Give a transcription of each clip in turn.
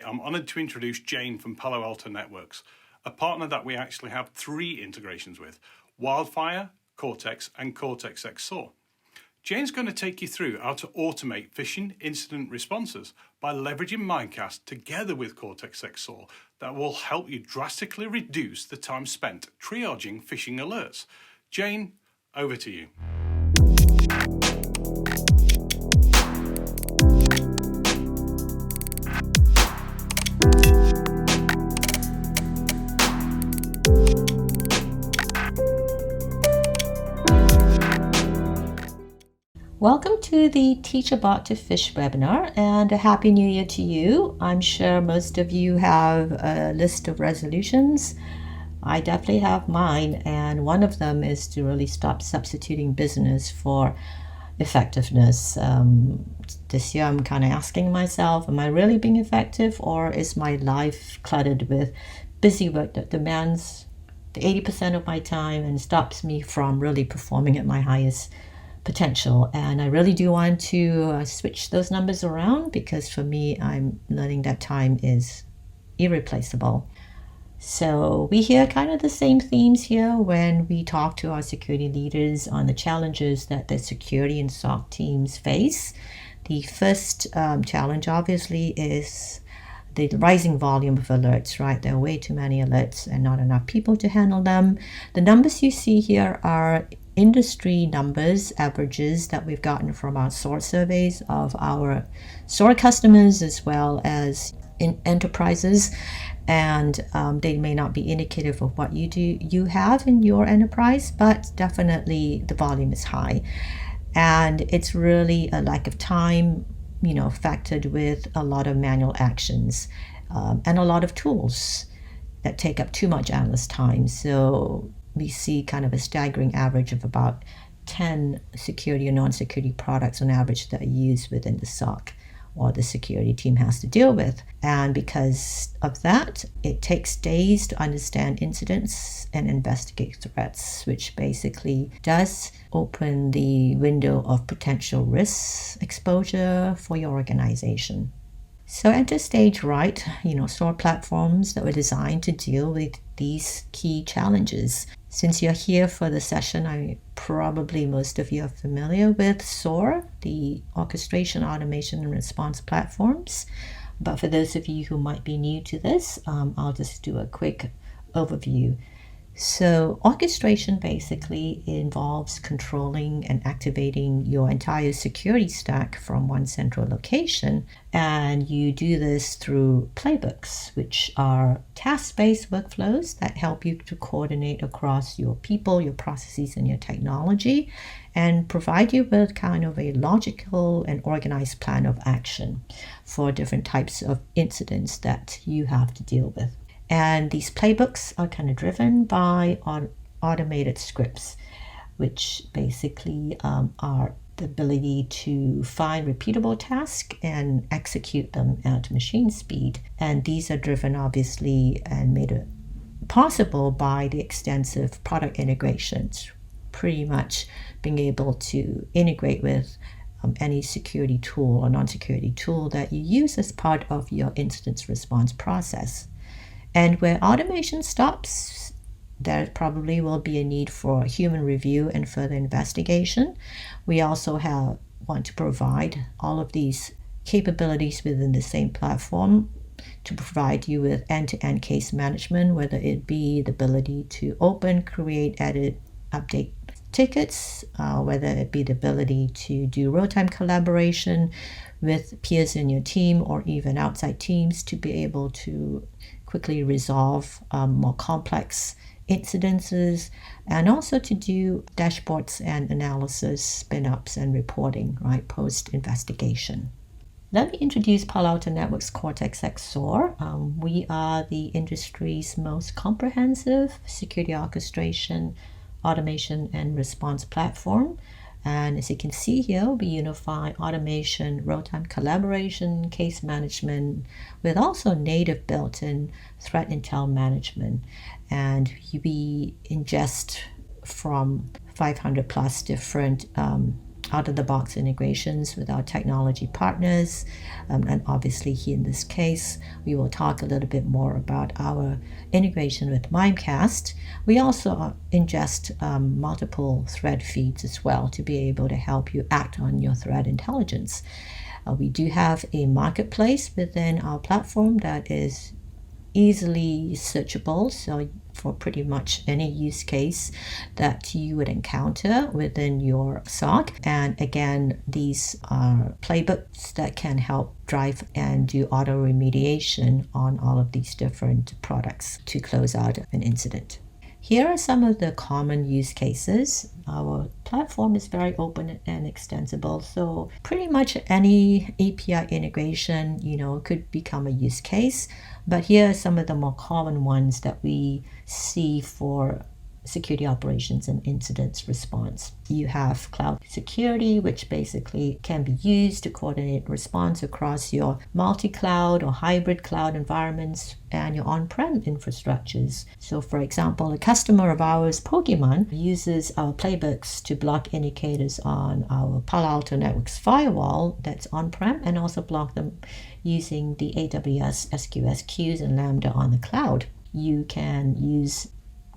I'm honoured to introduce Jane from Palo Alto Networks, a partner that we actually have 3 integrations with: Wildfire, Cortex, and Cortex XSOAR. Jane's going to take you through how to automate phishing incident responses by leveraging Mimecast together with Cortex XSOAR that will help you drastically reduce the time spent triaging phishing alerts. Jane, over to you. Welcome to the Teach About to Phish webinar, and a Happy New Year to you. I'm sure most of you have a list of resolutions. I definitely have mine, and one of them is to really stop substituting business for effectiveness. This year I'm kind of asking myself, am I really being effective, or is my life cluttered with busy work that demands the 80% of my time and stops me from really performing at my highest potential? And I really do want to switch those numbers around, because for me, I'm learning that time is irreplaceable. So we hear kind of the same themes here when we talk to our security leaders on the challenges that the security and SOC teams face. The first challenge, obviously, is the rising volume of alerts, right? There are way too many alerts and not enough people to handle them. The numbers you see here are industry numbers, averages that we've gotten from our SOAR surveys of our SOAR customers as well as in enterprises. And they may not be indicative of what you have in your enterprise, but definitely the volume is high. And it's really a lack of time, factored with a lot of manual actions and a lot of tools that take up too much analyst time. So we see kind of a staggering average of about 10 security or non-security products on average that are used within the SOC or the security team has to deal with. And because of that, it takes days to understand incidents and investigate threats, which basically does open the window of potential risk exposure for your organization. So enter stage right, SOAR platforms that were designed to deal with these key challenges. Since you're here for the session, probably most of you are familiar with SOAR, the orchestration, automation, and response platforms. But for those of you who might be new to this, I'll just do a quick overview. So orchestration basically involves controlling and activating your entire security stack from one central location. And you do this through playbooks, which are task-based workflows that help you to coordinate across your people, your processes, and your technology, and provide you with kind of a logical and organized plan of action for different types of incidents that you have to deal with. And these playbooks are kind of driven by automated scripts, which basically are the ability to find repeatable tasks and execute them at machine speed. And these are driven, obviously, and made possible by the extensive product integrations, pretty much being able to integrate with any security tool or non-security tool that you use as part of your incident response process. And where automation stops, there probably will be a need for human review and further investigation. We also want to provide all of these capabilities within the same platform to provide you with end-to-end case management, whether it be the ability to open, create, edit, update tickets, whether it be the ability to do real-time collaboration with peers in your team or even outside teams to be able to quickly resolve more complex incidences, and also to do dashboards and analysis, spin-ups, and reporting, right, post-investigation. Let me introduce Palo Alto Networks Cortex XSOAR. We are the industry's most comprehensive security orchestration, automation, and response platform. And as you can see here, we unify automation, real-time collaboration, case management, with also native built-in threat intel management. And we ingest from 500 plus different out-of-the-box integrations with our technology partners. And obviously here in this case, we will talk a little bit more about our integration with Mimecast. We also ingest multiple threat feeds as well to be able to help you act on your threat intelligence. We do have a marketplace within our platform that is easily searchable, so for pretty much any use case that you would encounter within your SOC. And again, these are playbooks that can help drive and do auto remediation on all of these different products to close out an incident. Here are some of the common use cases. Our platform is very open and extensible, so pretty much any API integration, could become a use case. But here are some of the more common ones that we see for security operations and incidents response. You have cloud security, which basically can be used to coordinate response across your multi-cloud or hybrid cloud environments and your on-prem infrastructures. So for example, a customer of ours, Pokemon, uses our playbooks to block indicators on our Palo Alto Networks firewall that's on-prem, and also block them using the AWS SQS queues and Lambda on the cloud. You can use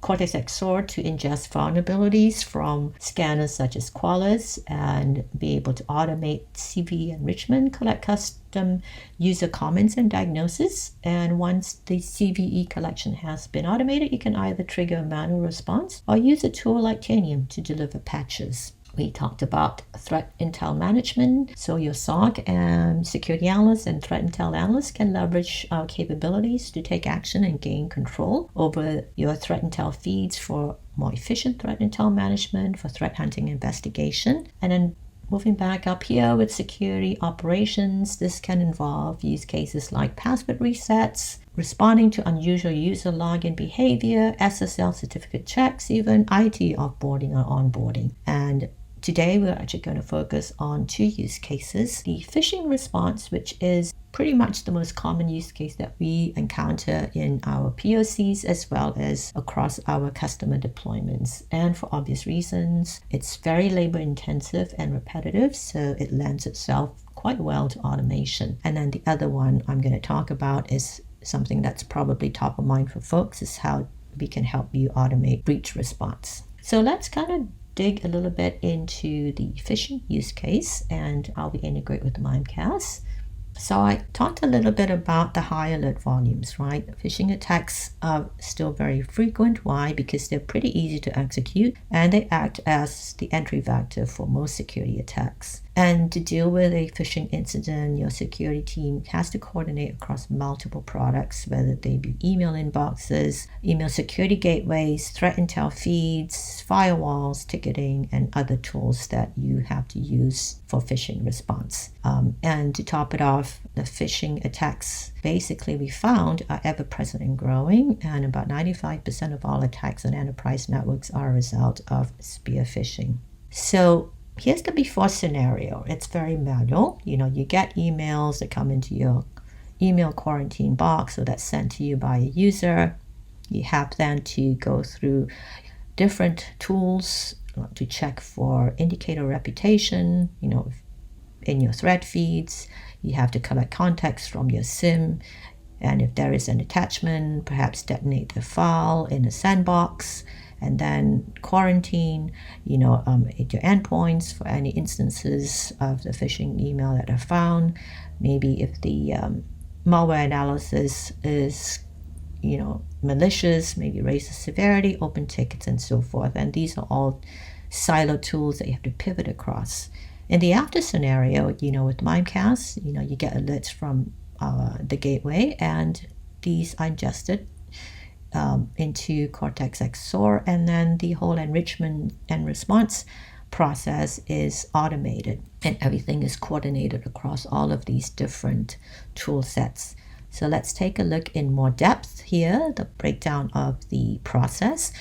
Cortex XSOAR to ingest vulnerabilities from scanners such as Qualys and be able to automate CVE enrichment, collect custom user comments and diagnosis. And once the CVE collection has been automated, you can either trigger a manual response or use a tool like Tanium to deliver patches. We talked about threat intel management. So your SOC and security analysts and threat intel analysts can leverage our capabilities to take action and gain control over your threat intel feeds for more efficient threat intel management, for threat hunting investigation. And then moving back up here with security operations, this can involve use cases like password resets, responding to unusual user login behavior, SSL certificate checks, even IT offboarding or onboarding. And today, we're actually going to focus on two use cases. The phishing response, which is pretty much the most common use case that we encounter in our POCs as well as across our customer deployments. And for obvious reasons, it's very labor intensive and repetitive, so it lends itself quite well to automation. And then the other one I'm going to talk about is something that's probably top of mind for folks, is how we can help you automate breach response. So let's kind of dig a little bit into the phishing use case and how we integrate with Mimecast. So I talked a little bit about the high alert volumes, right? Phishing attacks are still very frequent. Why? Because they're pretty easy to execute and they act as the entry vector for most security attacks. And to deal with a phishing incident, your security team has to coordinate across multiple products, whether they be email inboxes, email security gateways, threat intel feeds, firewalls, ticketing, and other tools that you have to use for phishing response. And to top it off, the phishing attacks basically we found are ever present and growing, and about 95% of all attacks on enterprise networks are a result of spear phishing. So here's the before scenario. It's very manual. You get emails that come into your email quarantine box, so that's sent to you by a user. You have then to go through different tools to check for indicator reputation, in your thread feeds. You have to collect context from your SIM, and if there is an attachment, perhaps detonate the file in a sandbox, and then quarantine, your endpoints for any instances of the phishing email that are found. Maybe if the malware analysis is, malicious, maybe raise the severity, open tickets, and so forth. And these are all silo tools that you have to pivot across. In the after scenario, with Mimecast, you get alerts from the gateway, and these are ingested into Cortex XSOAR, and then the whole enrichment and response process is automated, and everything is coordinated across all of these different tool sets. So let's take a look in more depth here, the breakdown of the process.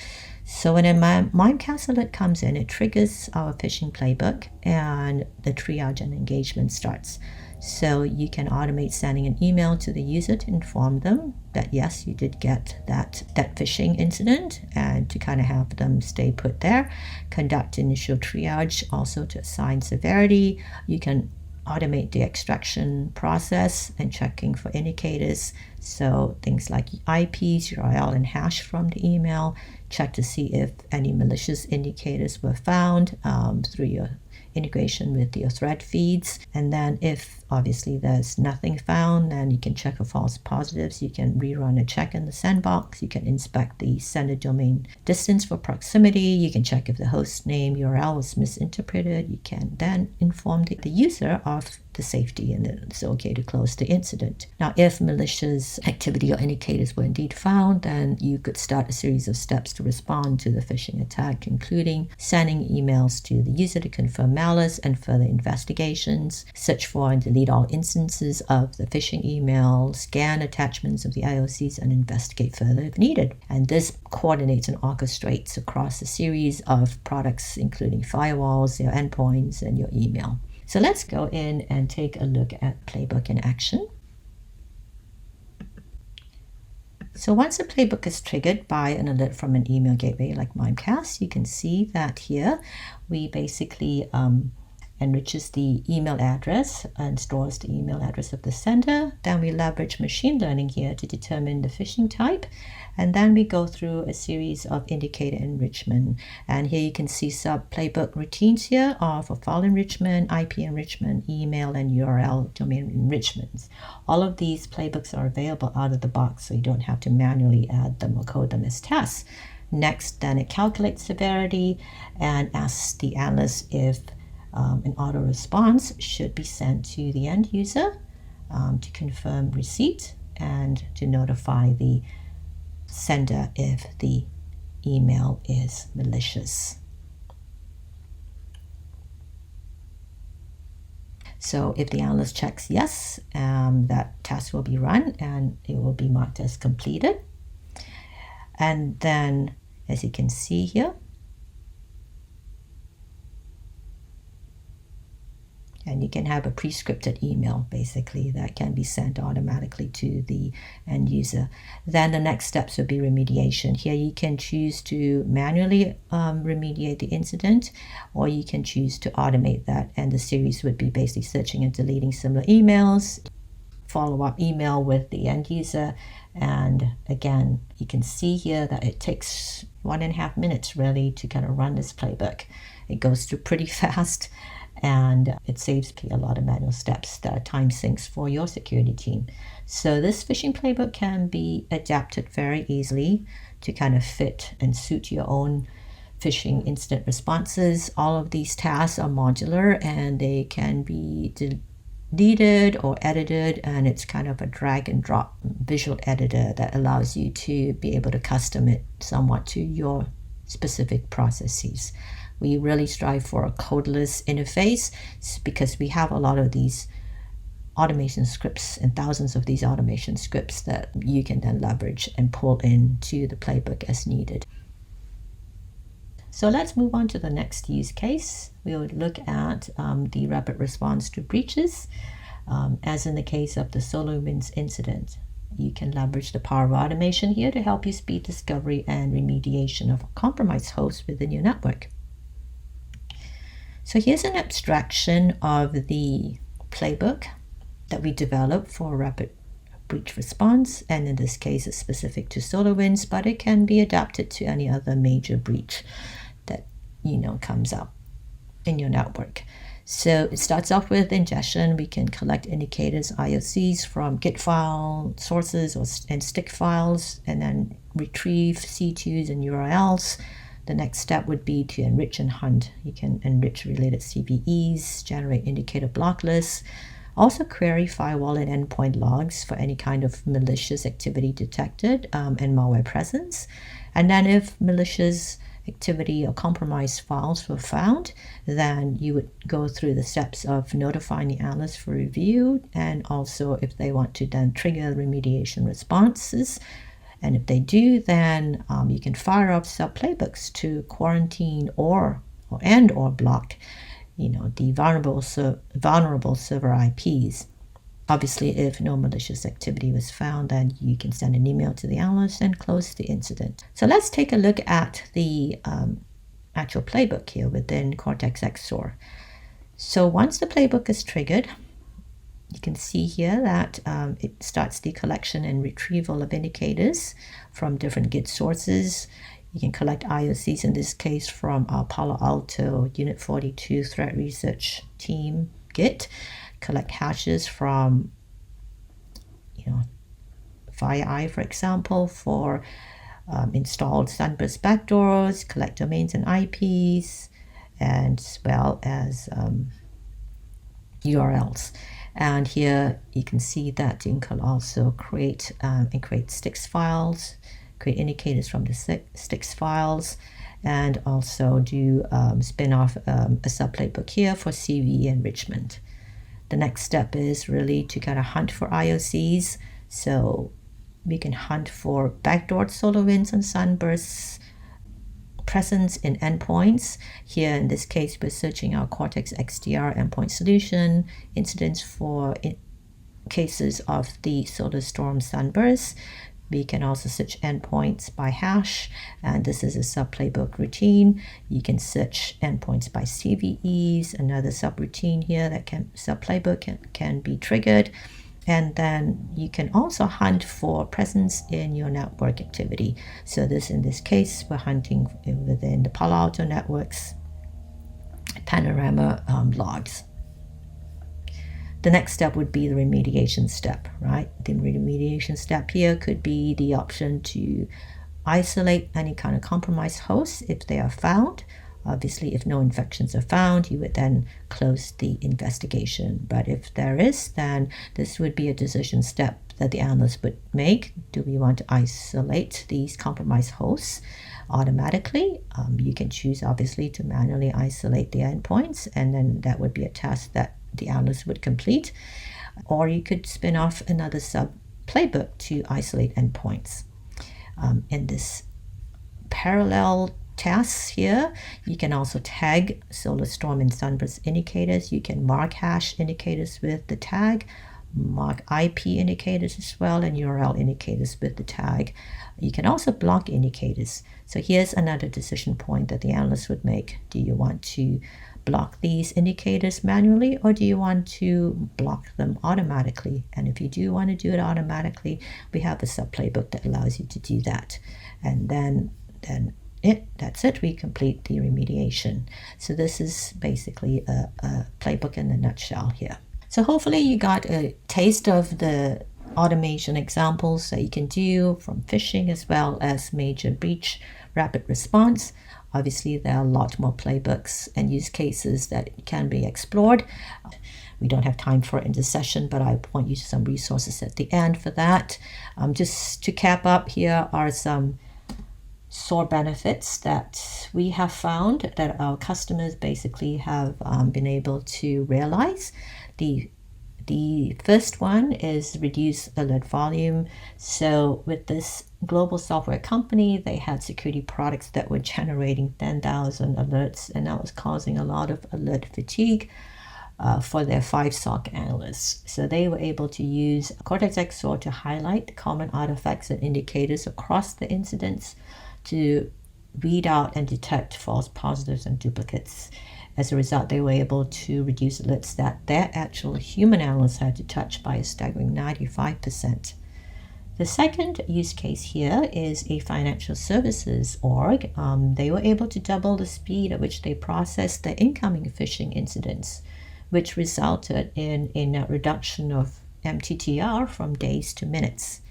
So when a Mimecast alert comes in, it triggers our phishing playbook and the triage and engagement starts. So you can automate sending an email to the user to inform them that yes, you did get that phishing incident, and to kind of have them stay put there. Conduct initial triage, also to assign severity. You can automate the extraction process and checking for indicators. So things like IPs, URL, and hash from the email. Check to see if any malicious indicators were found through your integration with your thread feeds. And then if obviously there's nothing found, then you can check for false positives. You can rerun a check in the sandbox. You can inspect the sender domain distance for proximity. You can check if the host name URL was misinterpreted. You can then inform the user of the safety and it's okay to close the incident. Now, if malicious activity or indicators were indeed found, then you could start a series of steps to respond to the phishing attack, including sending emails to the user to confirm malice and further investigations, search for and delete all instances of the phishing email, scan attachments of the IOCs, and investigate further if needed. And this coordinates and orchestrates across a series of products, including firewalls, your endpoints, and your email. So let's go in and take a look at Playbook in action. So once a playbook is triggered by an alert from an email gateway like Mimecast, you can see that here we basically enriches the email address and stores the email address of the sender. Then we leverage machine learning here to determine the phishing type. And then we go through a series of indicator enrichment. And here you can see sub playbook routines here are for file enrichment, IP enrichment, email, and URL domain enrichments. All of these playbooks are available out of the box, so you don't have to manually add them or code them as tasks. Next, then it calculates severity and asks the analyst if an auto response should be sent to the end user to confirm receipt and to notify the sender if the email is malicious. So if the analyst checks yes, that task will be run and it will be marked as completed. And then, as you can see here, and you can have a pre-scripted email basically that can be sent automatically to the end user. Then the next steps would be remediation. Here you can choose to manually remediate the incident, or you can choose to automate that, and the series would be basically searching and deleting similar emails, follow-up email with the end user. And again, you can see here that it takes 1.5 minutes really to kind of run this playbook. It goes through pretty fast, and it saves a lot of manual steps that are time sinks for your security team. So this phishing playbook can be adapted very easily to kind of fit and suit your own phishing incident responses. All of these tasks are modular and they can be deleted or edited, and it's kind of a drag and drop visual editor that allows you to be able to custom it somewhat to your specific processes. We really strive for a codeless interface because we have a lot of these automation scripts and thousands of these automation scripts that you can then leverage and pull into the playbook as needed. So let's move on to the next use case. We'll look at the rapid response to breaches. As in the case of the SolarWinds incident, you can leverage the power of automation here to help you speed discovery and remediation of compromised hosts within your network. So here's an abstraction of the playbook that we developed for rapid breach response, and in this case it's specific to SolarWinds, but it can be adapted to any other major breach that comes up in your network. So it starts off with ingestion. We can collect indicators, IOCs, from Git file sources and stick files, and then retrieve C2s and URLs. The next step would be to enrich and hunt. You can enrich related CVEs, generate indicator block lists, also query firewall and endpoint logs for any kind of malicious activity detected and malware presence. And then if malicious activity or compromised files were found, then you would go through the steps of notifying the analyst for review, and also if they want to then trigger remediation responses. And if they do, then you can fire up sub playbooks to quarantine or block the vulnerable server IPs. Obviously, if no malicious activity was found, then you can send an email to the analyst and close the incident. So let's take a look at the actual playbook here within Cortex XSOAR. So once the playbook is triggered, you can see here that it starts the collection and retrieval of indicators from different Git sources. You can collect IOCs, in this case, from our Palo Alto Unit 42 Threat Research Team Git. Collect hashes from, FireEye, for example, for installed Sunburst backdoors, collect domains and IPs, and as well as URLs. And here you can see that you can also create sticks files, create indicators from the sticks files, and also do spin off a sub-playbook here for CV enrichment. The next step is really to kind of hunt for IOCs. So we can hunt for backdoored SolarWinds and Sunbursts presence in endpoints. Here in this case, we're searching our Cortex XDR endpoint solution incidents for cases of the SolarStorm Sunburst. We can also search endpoints by hash, and this is a sub-playbook routine. You can search endpoints by CVEs, another subroutine here that sub-playbook can be triggered. And then you can also hunt for presence in your network activity. So in this case, we're hunting within the Palo Alto Networks panorama logs. The next step would be the remediation step, right? The remediation step here could be the option to isolate any kind of compromised hosts if they are found. Obviously, if no infections are found, you would then close the investigation. But if there is, then this would be a decision step that the analyst would make. Do we want to isolate these compromised hosts automatically? You can choose, obviously, to manually isolate the endpoints, and then that would be a task that the analyst would complete. Or you could spin off another sub-playbook to isolate endpoints. In this parallel tasks here, you can also tag SolarStorm and Sunburst indicators. You can mark hash indicators with the tag, mark IP indicators as well, and URL indicators with the tag. You can also block indicators. So here's another decision point that the analyst would make. Do you want to block these indicators manually, or do you want to block them automatically? And if you do want to do it automatically, we have a sub-playbook that allows you to do that. And then that's it. We complete the remediation. So this is basically a playbook in a nutshell here. So hopefully you got a taste of the automation examples that you can do from phishing as well as major breach rapid response. Obviously, there are a lot more playbooks and use cases that can be explored. We don't have time for it in this session, but I point you to some resources at the end for that. Just to cap up, here are some SOAR benefits that we have found that our customers basically have been able to realize. The first one is reduce alert volume. So with this global software company, they had security products that were generating 10,000 alerts, and that was causing a lot of alert fatigue for their 5 SOC analysts. So they were able to use Cortex XSOAR to highlight common artifacts and indicators across the incidents to weed out and detect false positives and duplicates. As a result, they were able to reduce alerts that their actual human analysts had to touch by a staggering 95%. The second use case here is a financial services org. They were able to double the speed at which they processed the incoming phishing incidents, which resulted in a net reduction of MTTR from days to minutes.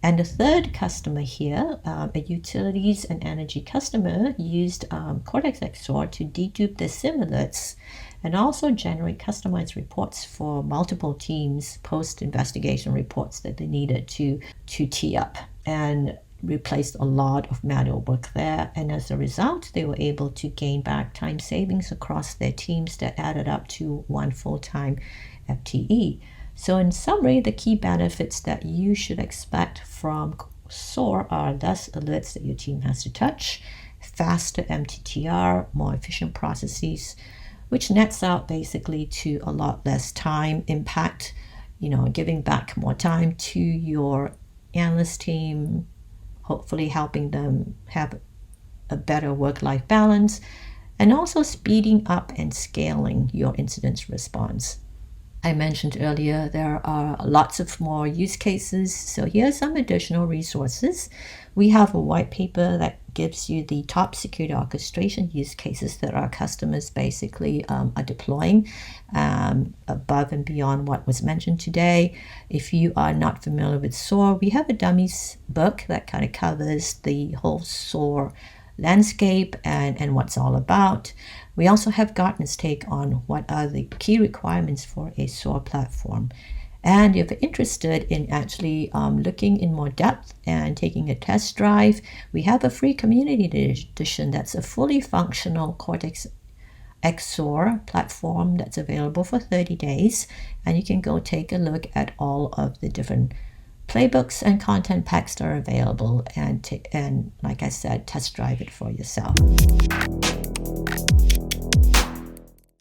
And the third customer here, a utilities and energy customer, used Cortex XSOAR to dedupe their SIM alerts and also generate customized reports for multiple teams, post-investigation reports that they needed to tee up, and replaced a lot of manual work there. And as a result, they were able to gain back time savings across their teams that added up to 1 full-time FTE. So in summary, the key benefits that you should expect from SOAR are less alerts that your team has to touch, faster MTTR, more efficient processes, which nets out basically to a lot less time impact, giving back more time to your analyst team, hopefully helping them have a better work-life balance, and also speeding up and scaling your incident response. I mentioned earlier there are lots of more use cases, so here are some additional resources. We have a white paper that gives you the top security orchestration use cases that our customers basically are deploying above and beyond what was mentioned today. If you are not familiar with SOAR, we have a dummies book that kind of covers the whole SOAR landscape and what's all about. We also have Gartner's take on what are the key requirements for a SOAR platform. And if you're interested in actually looking in more depth and taking a test drive, we have a free community edition that's a fully functional Cortex XSOAR platform that's available for 30 days. And you can go take a look at all of the different playbooks and content packs that are available and like I said, test drive it for yourself.